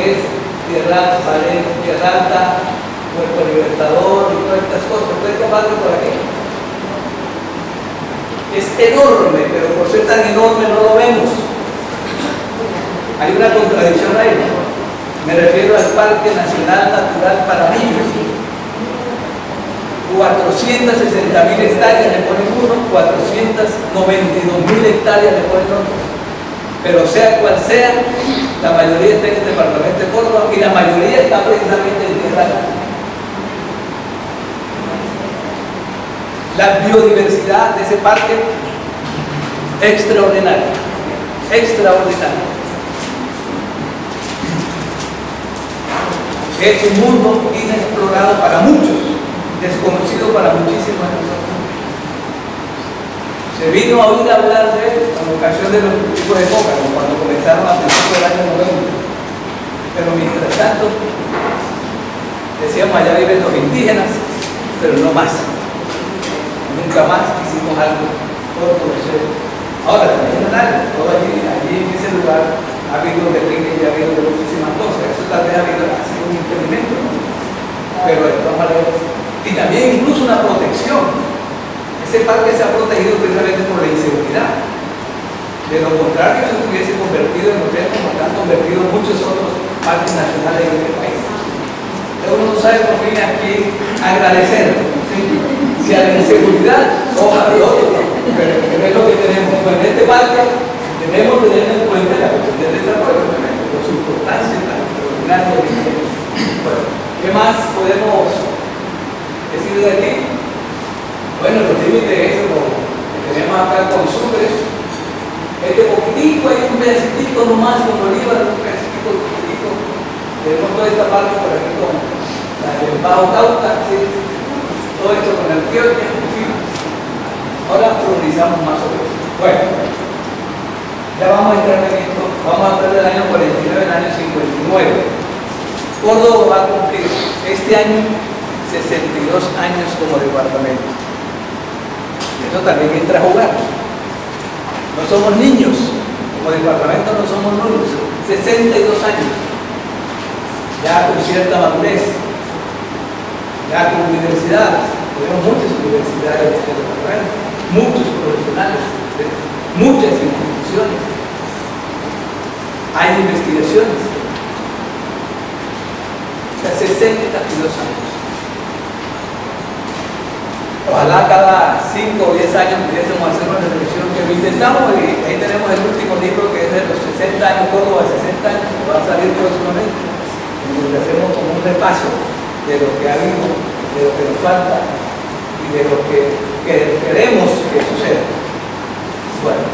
es Tierra Alta, Puerto Libertador y todas estas cosas. ¿Puede tomarlo por aquí? Es enorme, pero por ser tan enorme no lo vemos. Hay una contradicción ahí. Me refiero al Parque Nacional Natural Paraíso. 460.000 hectáreas le ponen uno, 492.000 hectáreas le ponen otro. Pero sea cual sea, la mayoría está en el departamento de Córdoba y la mayoría está precisamente en Tierra Alta. La biodiversidad de ese parque, extraordinaria, extraordinaria. Es un mundo inexplorado para muchos, desconocido para muchísimos de nosotros. Se vino a oír hablar de él en ocasión de los cultivos de coca, cuando comenzaron a principios del año 90. Pero mientras tanto, decíamos, allá viven los indígenas, pero no más. Nunca más hicimos algo por conocer. Ahora, también todo allí en ese lugar ha habido derribes y ha habido muchísimas cosas. Eso tal vez ha sido un impedimento, ¿no? Pero de todas maneras, y también incluso una protección. Ese parque se ha protegido precisamente por la inseguridad. De lo contrario, se hubiese convertido en hotel como han convertido muchos otros parques nacionales en este país. Pero uno no sabe por fin a quién agradecer. ¿Sí? Si a la inseguridad o a lo otro. Pero es lo que tenemos. Pues en este parque debemos tener en cuenta la cuestión del desarrollo, por su importancia tan extraordinaria. Bueno, ¿qué más podemos decir de aquí? Bueno, los límites de eso que tenemos acá con Sucre, este poquitico, hay un pedacito nomás con Bolívar, un pedacito poquitico. Tenemos toda esta parte por aquí con la del Bajo Cauca, ¿sí? Todo esto con Antioquia, en fin. Ahora profundizamos más sobre eso. Bueno, ya vamos a entrar en esto, vamos a hablar del año 49, el año 59. Córdoba va a cumplir este año 62 años como departamento. Eso también entra a jugar. No somos niños, como departamento no somos nulos. 62 años, ya con cierta madurez, ya con universidades. Tenemos muchas universidades en este departamento, muchos profesionales, muchas instituciones. Hay investigaciones. O sea, 62 años. Ojalá cada 5 o 10 años pudiésemos hacer una reflexión, que lo intentamos, y ahí tenemos el último libro que es de los 60 años, Córdoba 60 años, que va a salir próximamente, en donde hacemos como un repaso de lo que ha habido, de lo que nos falta y de lo que queremos que suceda. Bueno,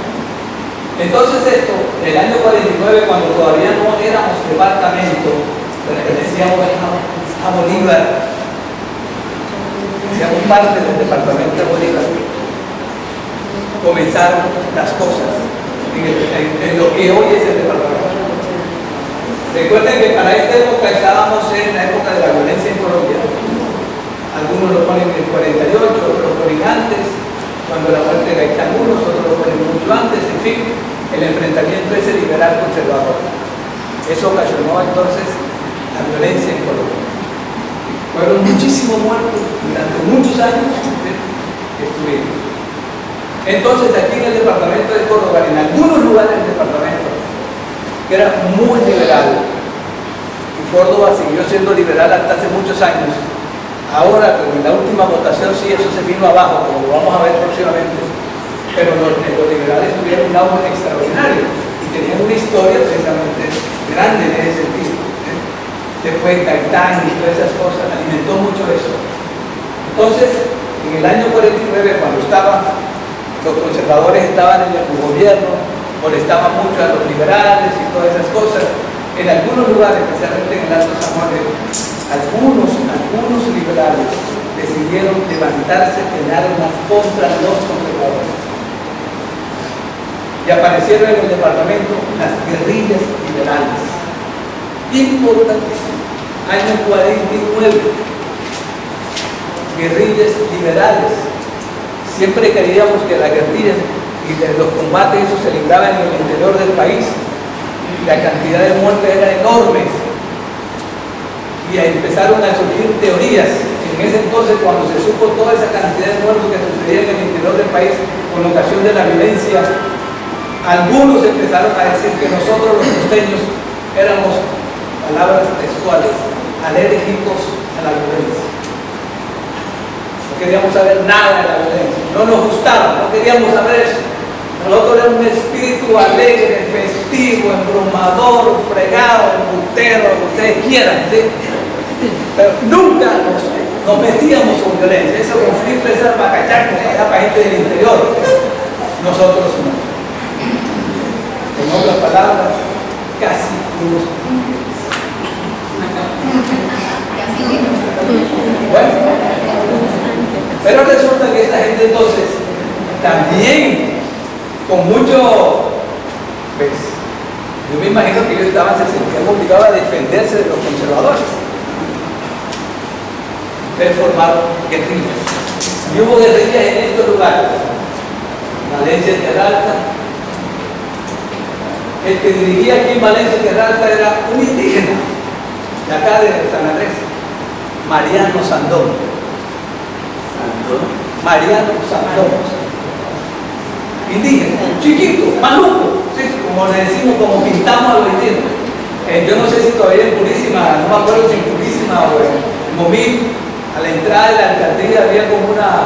entonces esto, el año 49, cuando todavía no éramos departamento, pertenecíamos a Bolívar, seamos parte del departamento de Bolívar, comenzaron las cosas en lo que hoy es el departamento. Recuerden que para esta época estábamos en la época de la violencia en Colombia. Algunos lo ponen en el 48, otros lo ponen antes, cuando la muerte de Gaitán, otros lo ponen mucho antes. En fin, el enfrentamiento ese liberal conservador. Eso ocasionó entonces la violencia en Colombia. Fueron muchísimos muertos durante muchos años que estuvimos. Entonces, aquí en el departamento de Córdoba, en algunos lugares del departamento, que era muy liberal, y Córdoba siguió siendo liberal hasta hace muchos años. Ahora, con la última votación, sí, eso se vino abajo, como lo vamos a ver próximamente. Pero los liberales tuvieron un auge extraordinario y tenían una historia precisamente grande en ese sentido. Después Gaitán y todas esas cosas, alimentó mucho eso. Entonces, en el año 49, cuando los conservadores estaban en el gobierno, molestaban mucho a los liberales y todas esas cosas, en algunos lugares, especialmente en el Alto San Juan, algunos liberales decidieron levantarse en armas contra los conservadores. Y aparecieron en el departamento las guerrillas liberales. Importantísimo. Año 49. Guerrillas liberales. Siempre creíamos que las guerrillas y los combates eso se libraban en el interior del país. La cantidad de muertes era enorme. y ahí empezaron a surgir teorías. En ese entonces, cuando se supo toda esa cantidad de muertos que sucedían en el interior del país con ocasión de la violencia, algunos empezaron a decir que nosotros los costeños éramos, palabras textuales, alérgicos a la violencia. No queríamos saber nada de la violencia, no nos gustaba, no queríamos saber eso. Nosotros éramos un espíritu alegre, festivo, embrumador, fregado, embutero, lo que ustedes quieran, ¿sí? Pero nunca nos metíamos con violencia. Ese conflicto, esa bacachaca, era para gente del interior. Nosotros no. En otras palabras, casi unos ángeles. Bueno, pero resulta que esta gente entonces también con mucho, pues, yo me imagino que ellos se sentían obligados a defenderse de los conservadores. Ustedes formaron guerrillas. Y hubo guerrillas en estos lugares. Valencia Tierra Alta. El que dirigía aquí en Valencia Tierra Alta era un indígena de acá de San Andrés, Mariano Sandón. Mariano Sandón. Indígena, chiquito, maluco, ¿sí? Como le decimos, como pintamos a los indígenas. Yo no sé si todavía en Purísima, no me acuerdo si en Purísima o en Momín, a la entrada de la alcaldía había como una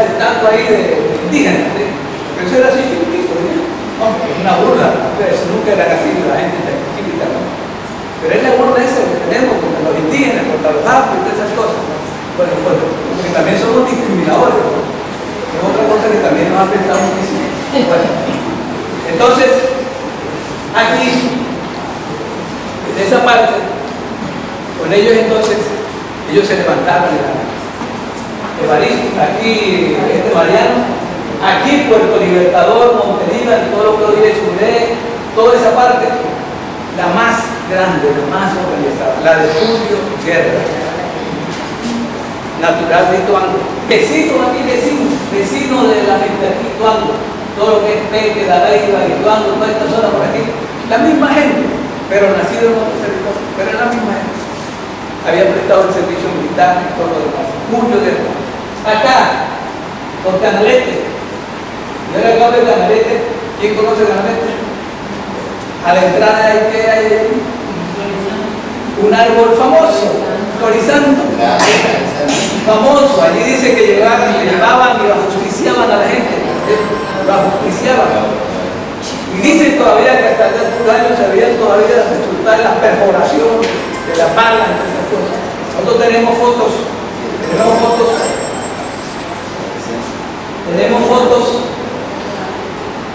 estatua ahí de indígena, ¿sí? Pero eso era así chiquitito, ¿no? Una burla, eso nunca era así, la gente tan chiquita, ¿no? Pero es la burla esa que tenemos contra los indígenas, contra los afros y todas esas cosas, ¿no? Bueno, porque también somos discriminadores, ¿no? Es otra cosa que también nos ha afectado muchísimo. Bueno, entonces, aquí, en esa parte, con ellos entonces, ellos se levantaron de la Evaristo, aquí Mariano, aquí Puerto Libertador, Montelíbar, todo lo que hoy es Uré, toda esa parte, la más grande, la más organizada, la de Julio Guerra, natural de Ituango, vecino aquí, vecino de la gente de aquí, Ituango, todo lo que es Peque, La Leiva, Ituango, toda esta zona por aquí, la misma gente, pero nacido en otro territorio, pero es la misma gente. Había prestado el servicio militar y todo lo demás. Julio Guerra. Acá, con Canalete. Yo era acá de Canalete. ¿Quién conoce Canalete? A la entrada hay que hay un árbol famoso, Florizando. Famoso. Allí dice que llevaban y lo ajusticiaban a la gente. Lo ajusticiaban. Y dicen todavía que hasta hace unos años se habían todavía resultado las perforaciones de la pala, entre esas cosas. Nosotros tenemos fotos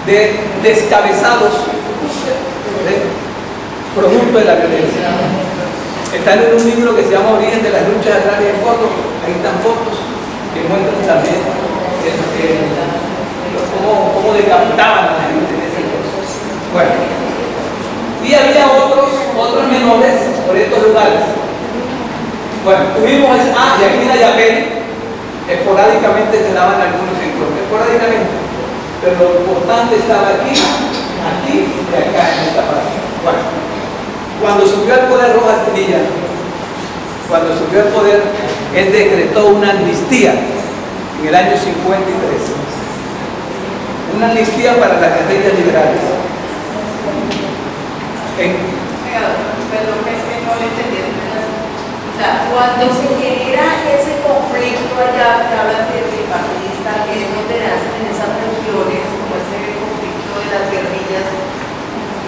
de descabezados, producto de la violencia. Están en un libro que se llama Origen de las luchas agrarias en fotos. Ahí están fotos que muestran también cómo decapitaban a la gente en ese entonces. Bueno, y había otros menores por estos lugares. Bueno, tuvimos y aquí en Ayapel esporádicamente se daban algunos encuentros, esporádicamente, pero lo importante estaba aquí y acá en esta parte. Bueno, cuando subió al poder Rojas Pinilla, él decretó una amnistía en el año 53, una amnistía para las guerrillas liberales. Perdón, es que no le entendí. O sea, cuando se genera ese conflicto allá, que hablan de bipartidista, que es donde nacen en esas regiones, como ese conflicto de las guerrillas,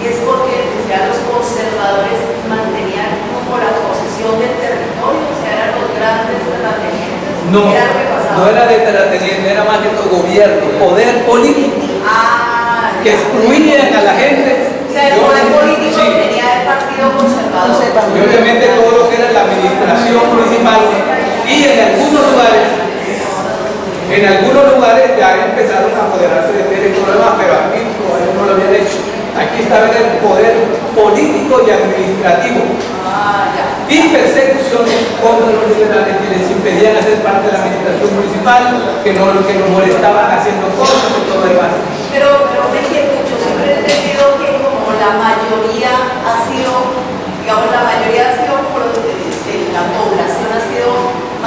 es porque ya los conservadores mantenían como la posesión del territorio, o sea, eran los grandes terratenientes. No, no era de terrateniente, era más que todo gobierno, poder político, que excluían a la gente. O sea, el poder político sí tenía el partido conservador. Y obviamente todo lo que era la administración municipal. Y en algunos lugares ya empezaron a apoderarse de tierra y todo lo demás, pero aquí todavía no lo habían hecho. Aquí estaba el poder político y administrativo. Y persecuciones contra los liberales que les impedían hacer parte de la administración municipal, que nos molestaban haciendo cosas y todo lo demás. Pero me entiendo, yo siempre he entendido que como la mayoría ha sido, digamos, la mayoría ha sido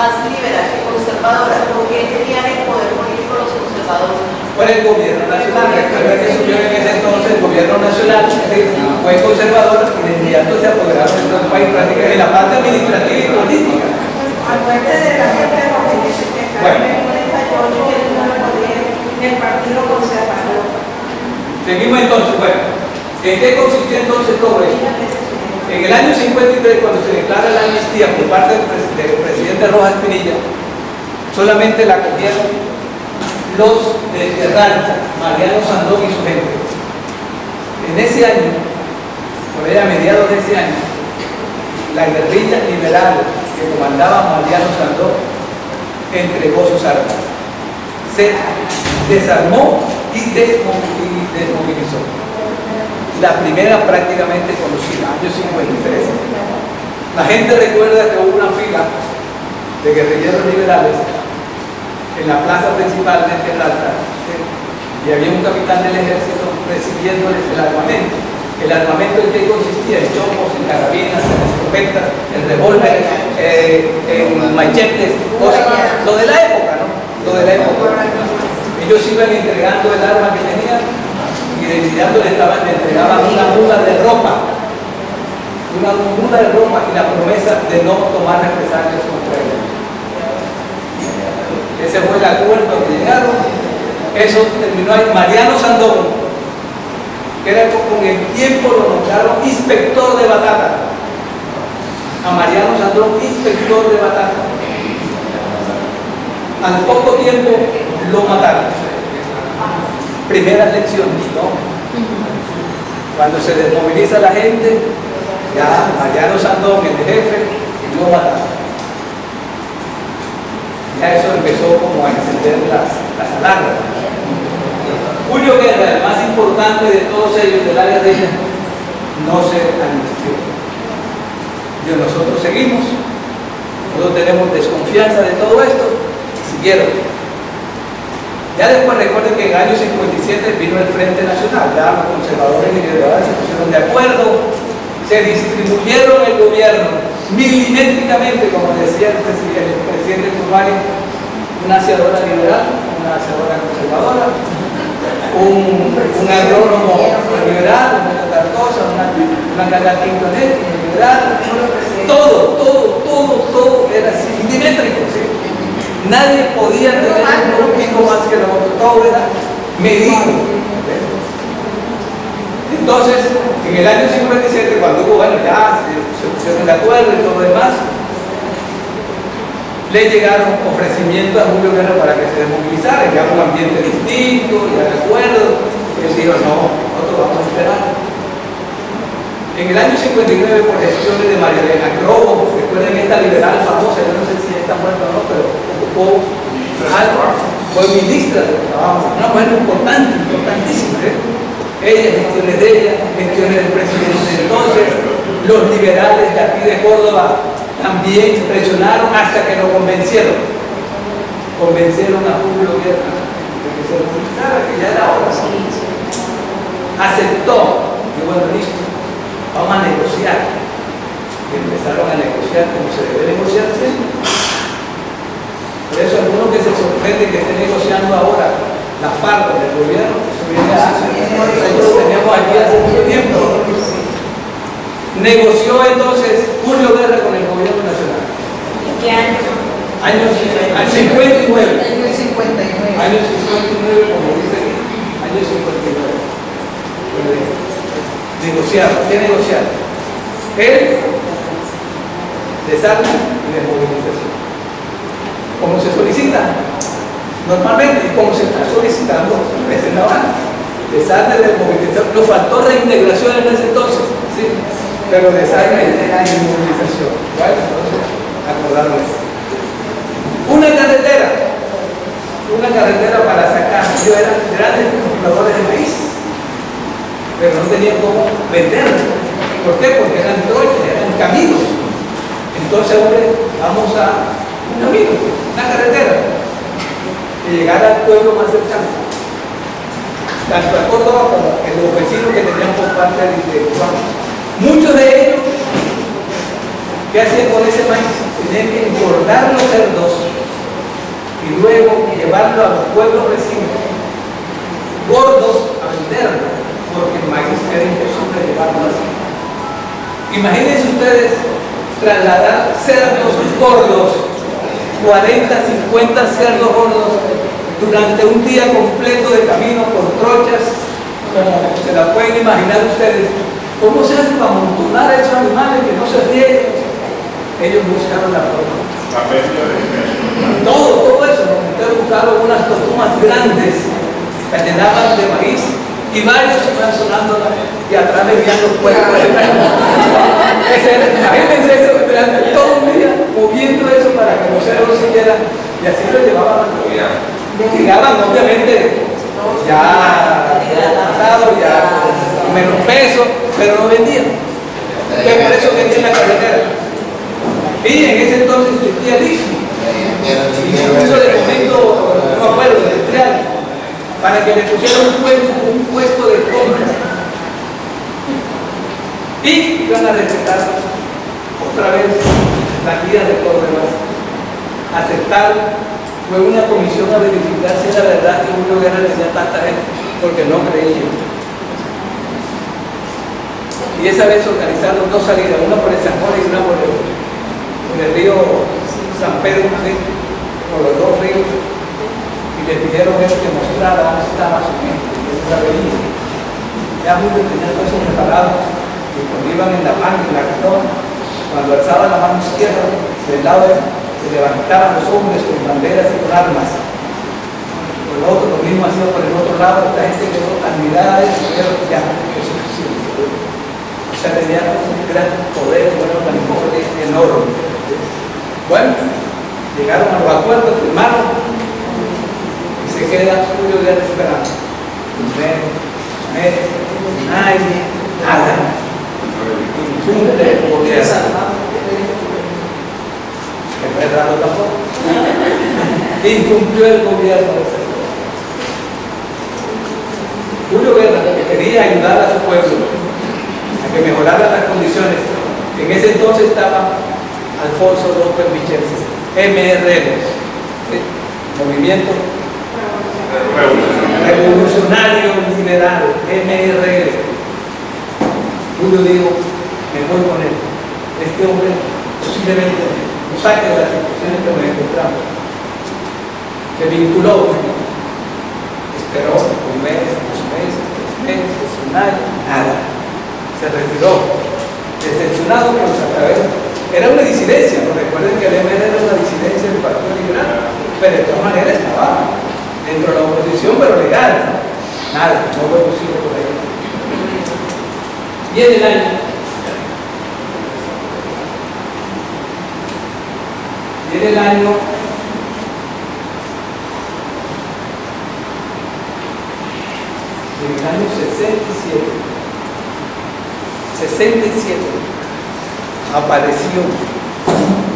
más liberal que conservadora, porque tenían el poder político los conservadores. Por el gobierno nacional, recuerda que subió en ese entonces el gobierno nacional, fue conservador y de inmediato se apoderaron de todo el país prácticamente en la parte administrativa y política. Acuérdate de la gente de los que en el 48 que no lo poder el Partido Conservador. Seguimos entonces, bueno, ¿en qué consistió entonces todo esto? En el año 53, cuando se declara la amnistía por parte del presidente Rojas Pinilla, solamente la cogieron los de Terralta, Mariano Sandón y su gente. En ese año, por ahí a mediados de ese año, la guerrilla liberal que comandaba Mariano Sandón entregó sus armas. Se desarmó y desmovilizó. La primera prácticamente conocida, año 53. La gente recuerda que hubo una fila de guerrilleros liberales en la plaza principal de Terralta, y había un capitán del ejército recibiéndoles el armamento. El armamento en qué consistía: en chopos, en carabinas, en escopetas, en revólveres, en machetes, cosas, lo de la época, ¿no? Lo de la época. Ellos iban entregando el arma que tenían y de inmediato le entregaban una muda de ropa, y la promesa de no tomar represalias contra ellos. Ese fue el acuerdo que llegaron. Eso terminó ahí. Mariano Sandón, que era con el tiempo lo nombraron inspector de batalla. A Mariano Sandón, inspector de batalla. Al poco tiempo lo mataron. Primeras lecciones, ¿no? Cuando se desmoviliza la gente, ya Mariano Sandón, el jefe, lo mataron. Ya eso empezó como a encender las alarmas. Julio Guerra, el más importante de todos ellos de la guerrilla, no se amnistió. Y nosotros seguimos, nosotros tenemos desconfianza de todo esto, y siguieron. Ya después recuerden que en el año 57 vino el Frente Nacional, ya los conservadores y liberales se pusieron de acuerdo, se distribuyeron el gobierno milimétricamente, como decía el presidente Turmari, una aseadora liberal, una aseadora conservadora, un agrónomo liberal, una otra cosa, una cagatintoneta liberal, todo era así, milimétrico, ¿sí? Nadie podía tener un pico más que el otro, todo era medido. Entonces, en el año 57, cuando hubo, bueno, ya se pusieron de acuerdo y todo lo demás, le llegaron ofrecimientos a Julio Guerra para que se desmovilizara, ya un ambiente distinto, ya de acuerdo. Y él dijo, no, nosotros vamos a esperar. En el año 59, por gestiones de María Elena Crobo, recuerden esta liberal famosa, yo no sé si está muerta o no, pero fue ministra de trabajo, una mujer importantísima. Ella, gestiones de ella, gestiones del presidente de entonces, los liberales de aquí de Córdoba también presionaron hasta que lo convencieron. Convencieron a Julio Guerra de que se movilizara, que ya era hora. Aceptó, y bueno, listo, vamos a negociar. Y empezaron a negociar como se debe negociarse. Por eso algunos que se sorprenden que esté negociando ahora la FARC del gobierno, eso viene nosotros teníamos aquí hace mucho tiempo. Negoció entonces Julio Guerra con el gobierno nacional. ¿En qué año? Año 59. Año 59. Año 59, como dice aquí. Año 59. Negociar, ¿qué negociar? El desarme y desmovilización. Como se solicita normalmente y como se está solicitando desde la banda. Desarme y desmovilización. Nos faltó reintegración en ese entonces, ¿sí? Pero desarme y desmovilización. Bueno, entonces acordaron eso. Una carretera para sacar. Yo eran grandes compradores de maíz, pero no tenían cómo venderlo. ¿Por qué? Porque eran trochas, eran caminos. Entonces, hombre, vamos a un camino, una carretera, que llegara al pueblo más cercano, tanto a Córdoba como a los vecinos que tenían por parte de Córdoba. Muchos de ellos, ¿qué hacían con ese maíz? tenían que engordar los cerdos y luego llevarlo a los pueblos vecinos, gordos, a venderlo, porque el maíz era imposible llevarlo así. Imagínense ustedes trasladar cerdos gordos, 40, 50 cerdos gordos, durante un día completo de camino por trochas, como se la pueden imaginar ustedes. ¿Cómo se hace para amontonar a esos animales que no se rieguen? Ellos buscaron la forma. Todo eso, ¿no? Entonces buscaron unas totumas grandes que llenaban de maíz y varios iban sonando y atrás venían los puercos. Imagínense eso, todo un día moviendo eso para que los cerdos siguieran y así lo llevaban a la comida. Llegaban obviamente ya pasado, ya con menos peso, pero no vendían. Entonces por eso vendían la carretera. Y en ese entonces existía el IFI, incluso de momento, no me acuerdo, industrial, para que le pusieran un puesto de compra. Y iban a respetar otra vez la guía de Córdoba. Aceptaron, fue una comisión a verificar si era verdad que Julio Guerra tenía tanta gente, porque no creían. Y esa vez organizaron dos salidas, una por el San Juan y una por el río San Pedro, ¿sí? Por los dos ríos, y le pidieron que mostrara dónde estaba su gente, que es la belleza. Ya Julio tenía todo eso preparado, y cuando iban en la mano, en la cartón, cuando alzaban la mano izquierda, del lado se levantaban los hombres con banderas y con armas. Por el otro, lo mismo hacía por el otro lado, la gente quedó admirada y dijeron, ya, es suficiente. O sea, tenía un gran poder, bueno, tan enorme. Bueno, llegaron a los acuerdos, firmaron y se queda Julio Guerra esperando. Nadie, nada. Incumple el gobierno. Que no es raro tampoco. Incumplió el gobierno. Julio Guerra, que quería ayudar a su pueblo a que mejorara las condiciones. En ese entonces estaba Alfonso López Michel, MRL, ¿sí? Movimiento Revolucionario Liberal, MRL. Julio dijo, me voy con él. Este hombre posiblemente nos saque de las situaciones que nos encontramos. Se vinculó, esperó un mes, 2 meses, 3 meses, un año, nada. Se retiró, decepcionado por los atraveros. Era una disidencia, porque recuerden que el MR era una disidencia del Partido Liberal, pero de todas maneras estaba dentro de la oposición, pero legal. Nada, no fue posible por ahí. Viene el año. Viene el año 67 apareció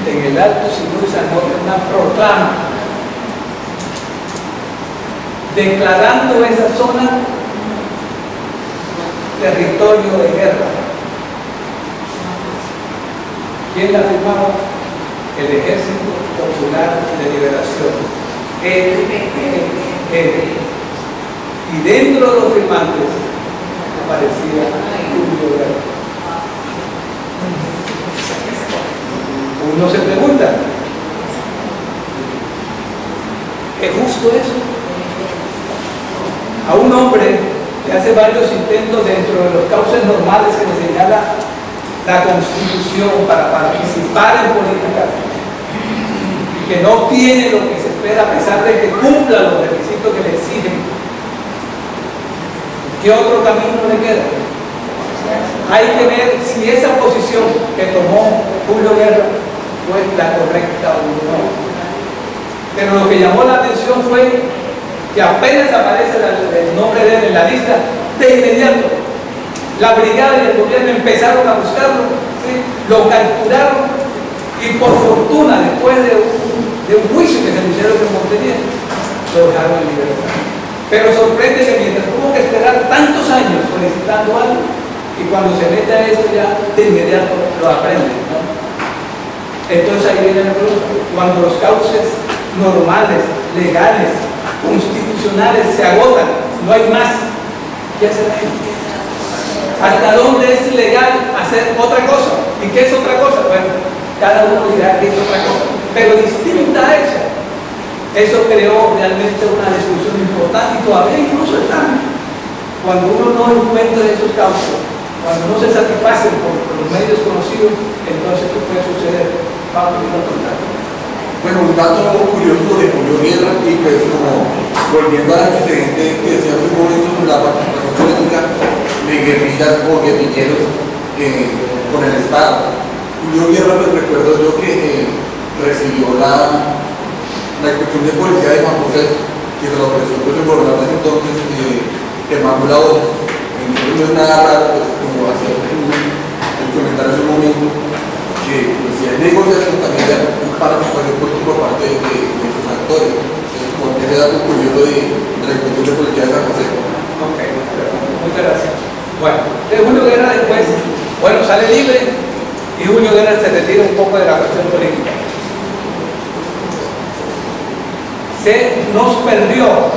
en el Alto Sinú de San Jorge una proclama declarando esa zona territorio de guerra. ¿Quién la firmaba? El Ejército Popular de Liberación, EPL. Y dentro de los firmantes aparecía Julio Guerra. Uno se pregunta, ¿es justo eso? A un hombre que hace varios intentos dentro de los cauces normales que le señala la Constitución para participar en política y que no obtiene lo que se espera a pesar de que cumpla los requisitos que le exigen, ¿qué otro camino le queda? Hay que ver si esa posición que tomó Julio Guerra fue la correcta o no. Pero lo que llamó la atención fue que apenas aparece el nombre de él en la lista, de inmediato la brigada y el gobierno empezaron a buscarlo, ¿sí? Lo capturaron y por fortuna, después de un juicio que se le hicieron en Montería, lo dejaron en libertad. Pero sorprende que mientras tuvo que esperar tantos años solicitando algo, y cuando se mete a eso ya de inmediato lo aprende, ¿no? Entonces ahí viene la pregunta: cuando los cauces normales, legales, constitucionales se agotan, no hay más, ¿qué hace la gente? ¿Hasta dónde es legal hacer otra cosa? ¿Y qué es otra cosa? Bueno, cada uno dirá que es otra cosa, pero distinta a esa. Eso creó realmente una discusión importante y todavía incluso está. Cuando uno no encuentra esos cauces, cuando no se satisface por los medios conocidos, entonces ¿qué puede suceder? Vamos a contar. Bueno, un dato curioso de Julio Guerra, y pues como volviendo al antecedente que decía hace un momento sobre la participación política de guerrillas o guerrilleros con el Estado. Julio Guerra, pues recuerdo yo que recibió la inspección de policía de Juan José, que se lo ofreció pues el gobernador de ese entonces, Germán Bulaboy. Entonces no es nada raro, pues como hacía el comentario hace un momento, que pues, si hay negociación también hay un participación política por parte de sus actores. Entonces, como ese dato curioso de la inspección de policía de San José. Ok, muchas gracias. Bueno, de Julio Guerra después, bueno, sale libre y Julio Guerra se retira un poco de la cuestión política. Se nos perdió.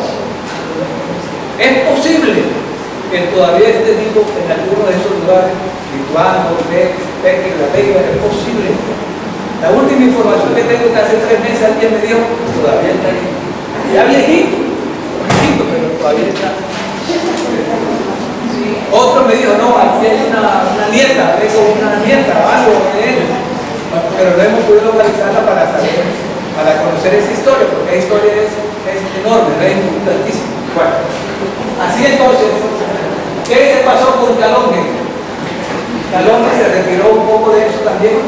Es posible que todavía esté vivo en alguno de esos lugares, Lituano, Peque, La Vega, es posible. La última información que tengo que hace 3 meses alguien me dijo, todavía está ahí. Ya viejito, pero todavía está. Otro me dijo, no, aquí hay una nieta, tengo una nieta, algo de él. Pero no hemos podido localizarla para saber, para conocer esa historia, porque esa historia es enorme, es importantísima. Bueno, así entonces, ¿qué se pasó con Calonge? Calonge se retiró un poco de eso también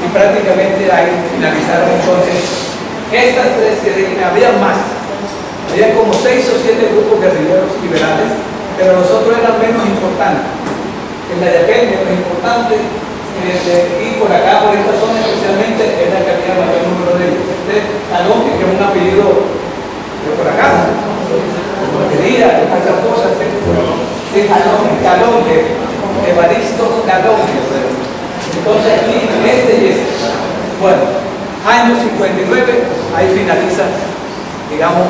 y prácticamente ahí finalizaron entonces estas 3 que había más. Había como 6 o 7 grupos guerrilleros liberales, pero los otros eran menos importantes. El de aquel menos importante, y por acá, por esta zona especialmente, es la que había mayor número de ellos. Calonge, que es un apellido de por acá, quería esas cosas. Sí, Calonge, Evaristo Calonge. Entonces aquí, este y este. Bueno, año 59, ahí finaliza, digamos,